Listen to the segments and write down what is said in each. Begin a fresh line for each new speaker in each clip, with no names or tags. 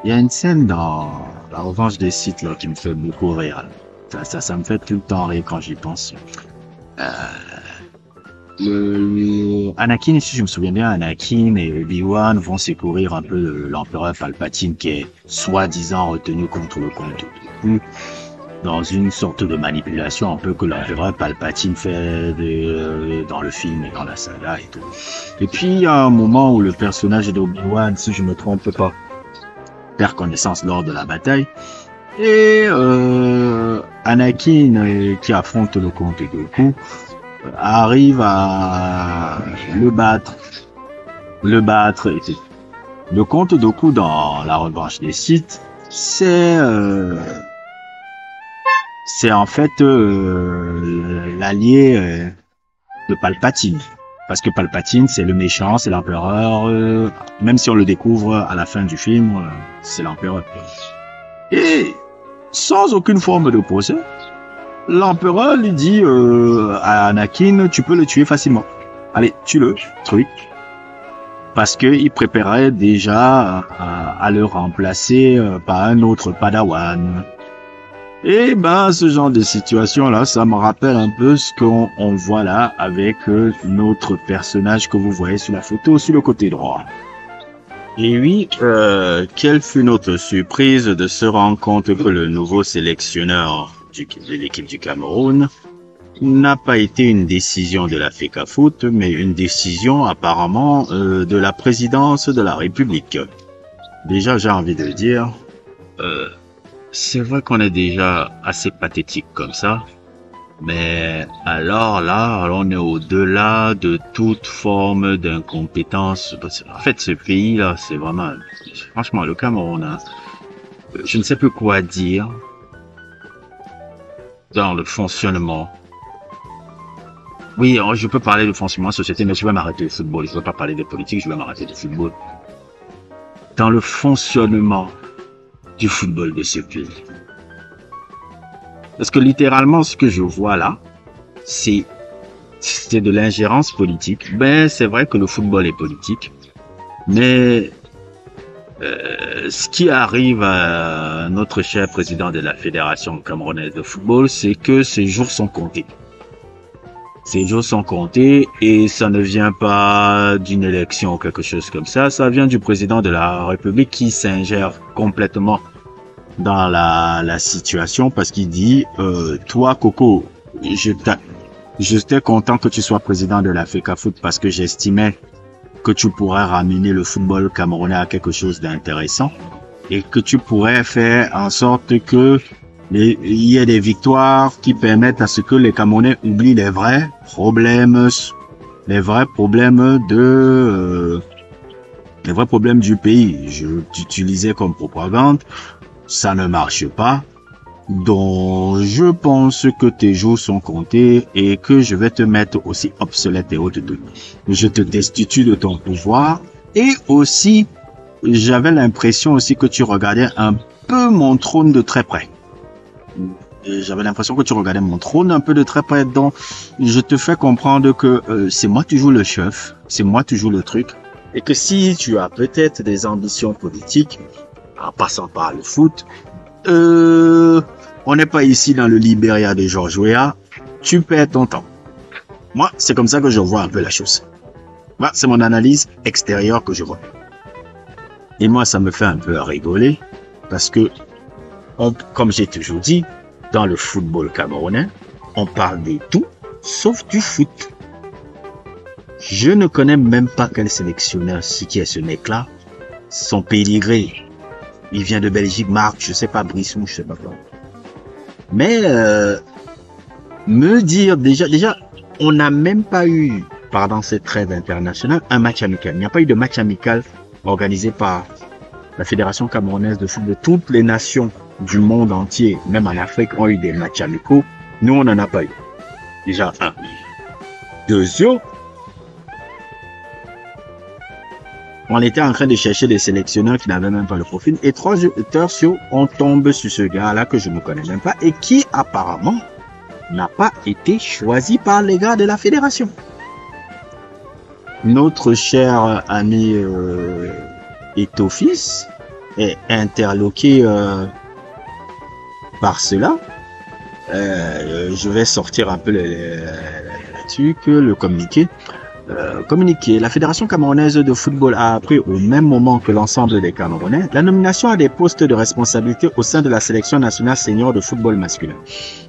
Il y a une scène dans La Revanche des Sith là, qui me fait beaucoup rire. Ça me fait tout le temps rire quand j'y pense. Euh, Anakin, si je me souviens bien, Anakin et Obi-Wan vont secourir un peu l'empereur Palpatine qui est soi-disant retenu contre le compte dans une sorte de manipulation un peu que l'empereur Palpatine fait dans le film et dans la saga et tout. Et puis il y a un moment où le personnage d'Obi-Wan, si je me trompe pas, perd connaissance lors de la bataille. Et Anakin, qui affronte le comte Dooku, arrive à le battre. Et le comte Dooku dans La Revanche des Sith, c'est en fait l'allié de Palpatine. Parce que Palpatine, c'est le méchant, c'est l'empereur. Même si on le découvre à la fin du film, c'est l'empereur. Et sans aucune forme de procès, l'empereur lui dit à Anakin, tu peux le tuer facilement. Allez, tue-le, truc. Parce qu'il préparait déjà à le remplacer par un autre Padawan. Et ben, ce genre de situation-là, ça me rappelle un peu ce qu'on voit là avec notre personnage que vous voyez sur la photo, sur le côté droit. Et oui, quelle fut notre surprise de se rendre compte que le nouveau sélectionneur de l'équipe du Cameroun n'a pas été une décision de la FECAFOOT, mais une décision apparemment de la présidence de la République. Déjà, j'ai envie de dire, c'est vrai qu'on est déjà assez pathétique comme ça, mais alors là, on est au-delà de toute forme d'incompétence. En fait, ce pays-là, c'est vraiment, franchement, le Cameroun, hein, je ne sais plus quoi dire dans le fonctionnement. Oui, je peux parler de fonctionnement de société, mais je vais m'arrêter du football. Je ne veux pas parler de politique, je vais m'arrêter du football. Dans le fonctionnement du football de ce pays. Parce que littéralement, ce que je vois là, c'est de l'ingérence politique. Ben, c'est vrai que le football est politique, mais ce qui arrive à notre cher président de la Fédération camerounaise de football, c'est que ces jours sont comptés. Ces jours sont comptés et ça ne vient pas d'une élection ou quelque chose comme ça. Ça vient du président de la République qui s'ingère complètement dans la situation parce qu'il dit toi Coco, j'étais content que tu sois président de la FECAFOOT parce que j'estimais que tu pourrais ramener le football camerounais à quelque chose d'intéressant et que tu pourrais faire en sorte que il y ait des victoires qui permettent à ce que les Camerounais oublient les vrais problèmes du pays. Je t'utilisais comme propagande. Ça ne marche pas. Donc, je pense que tes jours sont comptés et que je vais te mettre aussi obsolète et haute de. Je te destitue de ton pouvoir. Et aussi, j'avais l'impression aussi que tu regardais un peu mon trône de très près. J'avais l'impression que tu regardais mon trône un peu de très près. Donc, je te fais comprendre que c'est moi qui joue le chef. C'est moi qui joue le truc. Et que si tu as peut-être des ambitions politiques, en passant par le foot, on n'est pas ici dans le Libéria de George Weah, tu perds ton temps. Moi, c'est comme ça que je vois un peu la chose. Moi, c'est mon analyse extérieure que je vois. Et moi, ça me fait un peu rigoler, parce que, comme j'ai toujours dit, dans le football camerounais, on parle de tout, sauf du foot. Je ne connais même pas quel sélectionneur, ce qui est ce mec-là, son pédigré. Il vient de Belgique, Marc, je sais pas, Brissou, je sais pas quoi. Mais me dire déjà, on n'a même pas eu, pendant cette trêve internationale, un match amical. Il n'y a pas eu de match amical organisé par la Fédération camerounaise de football. Toutes les nations du monde entier, même en Afrique, ont eu des matchs amicaux. Nous, on n'en a pas eu. Déjà, un. Deuxième, on était en train de chercher des sélectionneurs qui n'avaient même pas le profil. Et tertiaux, on tombe sur ce gars-là que je ne connais même pas et qui apparemment n'a pas été choisi par les gars de la fédération. Notre cher ami Etofis est interloqué par cela. Je vais sortir un peu le communiqué. Communiqué. La Fédération camerounaise de football a appris au même moment que l'ensemble des Camerounais la nomination à des postes de responsabilité au sein de la sélection nationale senior de football masculin.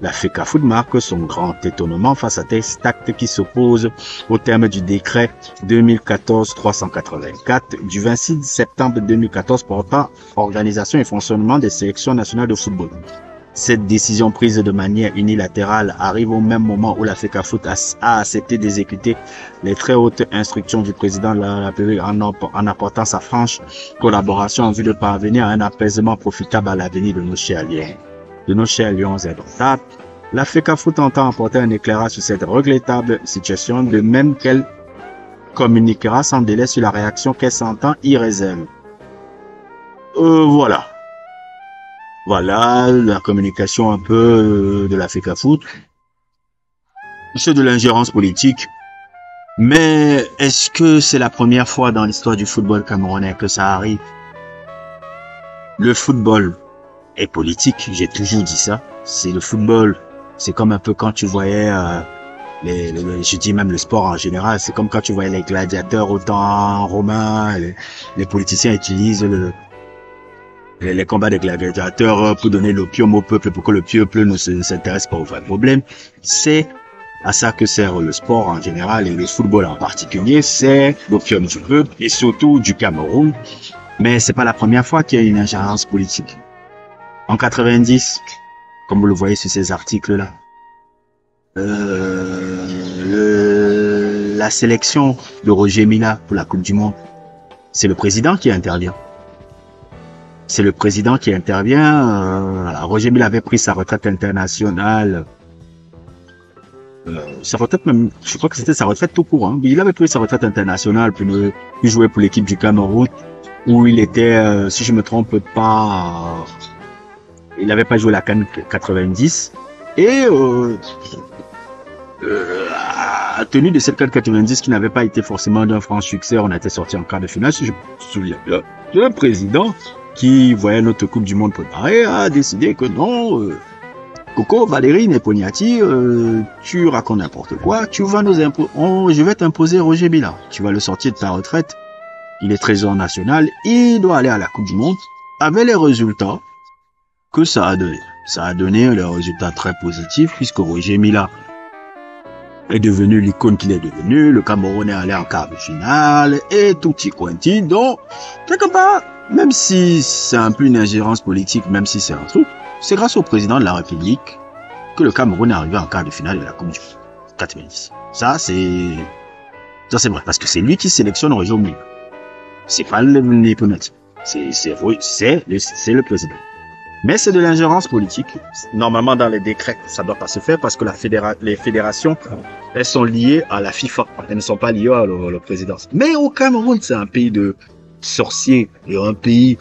La FECAFOOT marque son grand étonnement face à cet acte qui s'oppose au terme du décret 2014-384 du 26 septembre 2014 portant organisation et fonctionnement des sélections nationales de football. Cette décision prise de manière unilatérale arrive au même moment où la FECAFOOT a accepté d'exécuter les très hautes instructions du président de la République en apportant sa franche collaboration en vue de parvenir à un apaisement profitable à l'avenir de nos chers lions indomptables. La FECAFOOT entend apporter un éclairage sur cette regrettable situation, de même qu'elle communiquera sans délai sur la réaction qu'elle s'entend y réserve. Voilà. Voilà la communication un peu de la FECAFOOT. C'est de l'ingérence politique. Mais est-ce que c'est la première fois dans l'histoire du football camerounais que ça arrive? Le football est politique, j'ai toujours dit ça. C'est le football. C'est comme un peu quand tu voyais, je dis même le sport en général, c'est comme quand tu voyais les gladiateurs au temps romain, les politiciens utilisent les combats des gladiateurs pour donner l'opium au peuple, pour que le peuple ne s'intéresse pas aux vrais problèmes. C'est à ça que sert le sport en général et le football en particulier, c'est l'opium du peuple et surtout du Cameroun. Mais c'est pas la première fois qu'il y a une ingérence politique. En 90, comme vous le voyez sur ces articles-là, la sélection de Roger Mila pour la Coupe du Monde, c'est le président qui intervient. C'est le président qui intervient. Roger Mila avait pris sa retraite internationale. Sa retraite même, je crois que c'était sa retraite tout court. Hein. Il avait pris sa retraite internationale pour jouer pour l'équipe du Cameroun, où il était, si je me trompe pas, il n'avait pas joué la CAN 90. Et à tenue de cette CAN 90 qui n'avait pas été forcément d'un franc succès, on était sorti en quart de finale, si je me souviens bien. Le président qui voyait notre Coupe du Monde préparée a décidé que non, Coco, Valérie, Neponiati, tu racontes n'importe quoi, tu vas nous je vais t'imposer Roger Mila. Tu vas le sortir de ta retraite. Il est trésor national, il doit aller à la Coupe du Monde avec les résultats que ça a donné. Ça a donné des résultats très positifs puisque Roger Mila est devenu l'icône qu'il est devenu. Le Cameroun est allé en quart de finale et tout y quanti. Donc, quelque part, même si c'est un peu une ingérence politique, même si c'est un truc, c'est grâce au président de la République que le Cameroun est arrivé en quart de finale de la Coupe du Monde 90. Ça, c'est vrai, parce que c'est lui qui sélectionne Roger Mila. C'est pas les penalties. C'est le président. Mais c'est de l'ingérence politique. Normalement, dans les décrets, ça doit pas se faire parce que les fédérations, elles sont liées à la FIFA. Elles ne sont pas liées à la présidence. Mais au Cameroun, c'est un pays de sorciers et un pays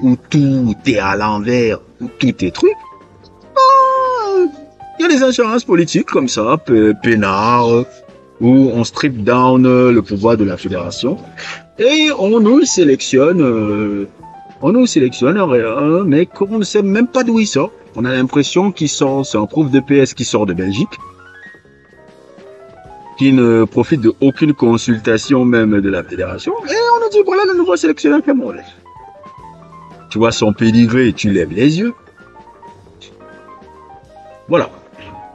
où tout est à l'envers, où tout est truc. Il y a des ingérences politiques comme ça, peinard, où on strip down le pouvoir de la fédération et on nous sélectionne un mec qu'on ne sait même pas d'où il sort. On a l'impression qu'il sort, c'est un prof de PS qui sort de Belgique, qui ne profite de aucune consultation même de la fédération. Et on a dit voilà le nouveau sélectionneur camerounais. Tu vois son pédigré, tu lèves les yeux. Voilà.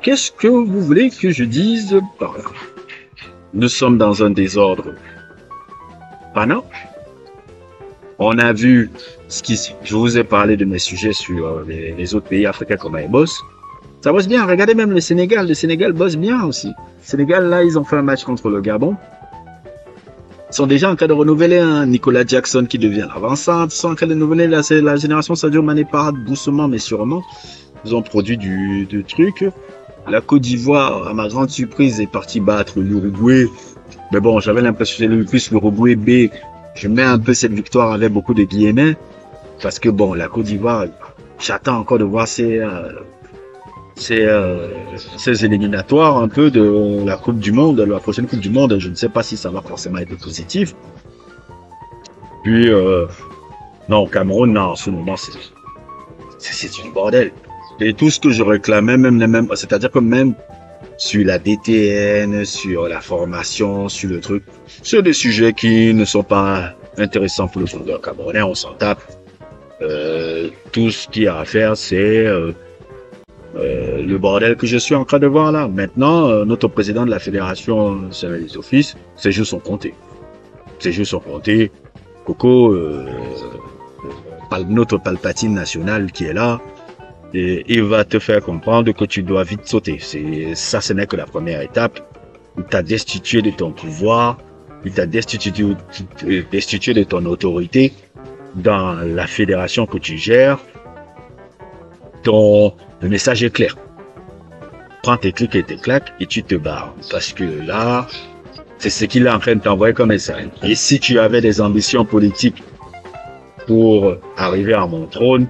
Qu'est-ce que vous voulez que je dise par là? Nous sommes dans un désordre. Ah non? On a vu je vous ai parlé de mes sujets sur les autres pays africains comme ils bossent. Ça bosse bien. Regardez même le Sénégal. Le Sénégal bosse bien aussi. Le Sénégal, là, ils ont fait un match contre le Gabon. Ils sont déjà en train de renouveler un Nicolas Jackson qui devient l'avancante. Ils sont en train de renouveler la génération Sadio Mané Parade doucement mais sûrement. Ils ont produit du truc. La Côte d'Ivoire, à ma grande surprise, est partie battre l'Uruguay. Mais bon, j'avais l'impression que plus l'Uruguay B. Je mets un peu cette victoire avec beaucoup de guillemets. Parce que bon, la Côte d'Ivoire, j'attends encore de voir ces éliminatoires un peu de la Coupe du Monde, la prochaine Coupe du Monde. Je ne sais pas si ça va forcément être positif. Puis, non, au Cameroun, non, en ce moment, c'est du bordel. Et tout ce que je réclamais, c'est-à-dire que même sur la DTN, sur la formation, sur le truc, c'est des sujets qui ne sont pas intéressants pour le football camerounais, on s'en tape. Tout ce qu'il y a à faire, c'est le bordel que je suis en train de voir là. Maintenant, notre président de la fédération, c'est les offices, ses jeux sont comptés. Ses jeux sont comptés. Coco, notre Palpatine national qui est là, et il va te faire comprendre que tu dois vite sauter. Ça, ce n'est que la première étape. Il t'a destitué de ton pouvoir, il t'a destitué de ton autorité dans la fédération que tu gères. Le message est clair. Prends tes clics et tes claques et tu te barres. Parce que là, c'est ce qu'il est en train de t'envoyer comme message. Et si tu avais des ambitions politiques pour arriver à mon trône,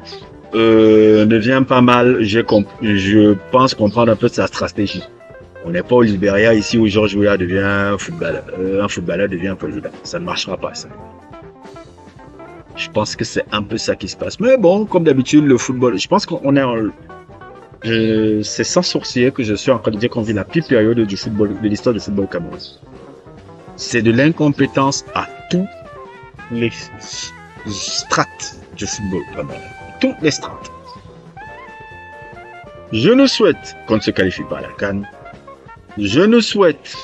ne viens pas mal. Je pense comprendre un peu sa stratégie. On n'est pas au Libéria ici où Georges Weah devient un footballeur devient président. Ça ne marchera pas, ça. Je pense que c'est un peu ça qui se passe. Mais bon, comme d'habitude, le football, je pense qu'on est c'est sans sourciller que je suis en train de dire qu'on vit la pire période du football, de l'histoire du football camerounais. C'est de l'incompétence à tous les strates du football camerounais. Toutes les strates. Je ne souhaite qu'on ne se qualifie pas à la CAN. Je ne souhaite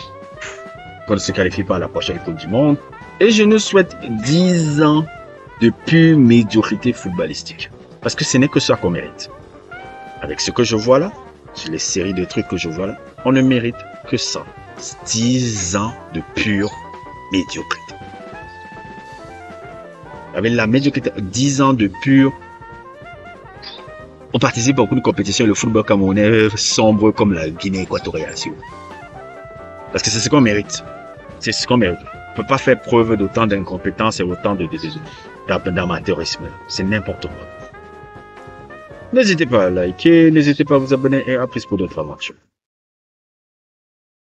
qu'on ne se qualifie pas à la prochaine Coupe du Monde. Et je ne souhaite 10 ans de pure médiocrité footballistique. Parce que ce n'est que ça qu'on mérite. Avec ce que je vois là, sur les séries de trucs que je vois là, on ne mérite que ça. 10 ans de pure médiocrité. Avec la médiocrité, 10 ans de pure... On participe à beaucoup de compétitions, le football camerounais sombre comme la Guinée équatoriale. Parce que c'est ce qu'on mérite. C'est ce qu'on mérite. On ne peut pas faire preuve d'autant d'incompétence et autant d'amateurisme. C'est n'importe quoi. N'hésitez pas à liker, n'hésitez pas à vous abonner et à plus pour d'autres aventures.